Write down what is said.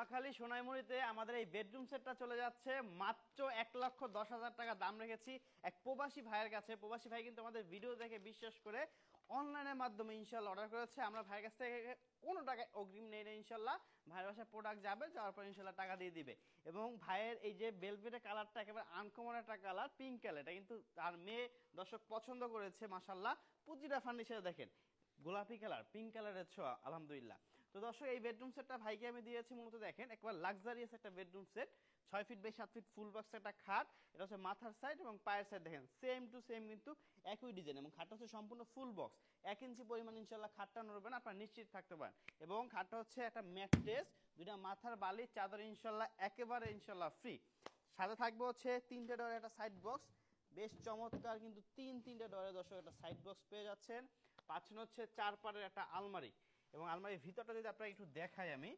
নোয়াখালী সোনাইমুড়িতে আমাদের এই বেডরুম সেটটা চলে যাচ্ছে মাত্র 1,10,000 টাকা দাম রেখেছি এক প্রবাসী ভাইয়ের কাছে। প্রবাসী ভাই কিন্তু আমাদের ভিডিও দেখে বিশ্বাস করে অনলাইনের মাধ্যমে ইনশাল্লাহ অর্ডার করেছে। আমরা ভাইয়ের কাছ থেকে কোনো টাকা অগ্রিম নেই না ইনশাল্লাহ। ভাইয়ের বাসায় প্রোডাক্ট যাবে, যাওয়ার পর ইনশাল্লাহ টাকা দিয়ে দিবে। এবং ভাইয়ের এই যে বেলভেটের কালারটা একেবারে আনকমন একটা কালার, পিঙ্ক কালার, এটা কিন্তু তার মেয়ে দর্শক পছন্দ করেছে মাশাল্লাহ। প্রতিটা ফার্নিচারে দেখেন গোলাপি কালার, পিঙ্ক কালারের ছোঁয়া, আলহামদুলিল্লাহ। তো দর্শক এই বেডরুম সেটটা ভাইকে আমি দিয়েছি মূলত দেখেন একবার লাক্সারিয়াস একটা bedroom set, 6 feet by 7 feet full box একটা খাট। এটা হচ্ছে মাথার সাইড এবং পায়ের সাইড দেখেন সেম টু সেম কিন্তু একই ডিজাইন, এবং খাটটা হচ্ছে সম্পূর্ণ ফুল বক্স। 1 ইঞ্চি পরিমাণ ইনশাল্লাহ খাটটা নড়বে না, আপনারা নিশ্চিত থাকতে পারেন। এবং খাটটা হচ্ছে একটা ম্যাট্রেস, দুইটা মাথার বালির চাদর ইনশাল্লাহ একেবারে ইনশাল্লাহ ফ্রি। সাথে থাকবে হচ্ছে 3টে ডোরের একটা সাইড বক্স, বেশ চমৎকার কিন্তু 3টে ডোরের দর্শক একটা সাইড বক্স পেয়ে যাচ্ছেন। পাচ্ছেন হচ্ছে 4 পারের একটা আলমারি, এবং আলমারির ভিতরটা যদি আপনাকে একটু দেখাই আমি,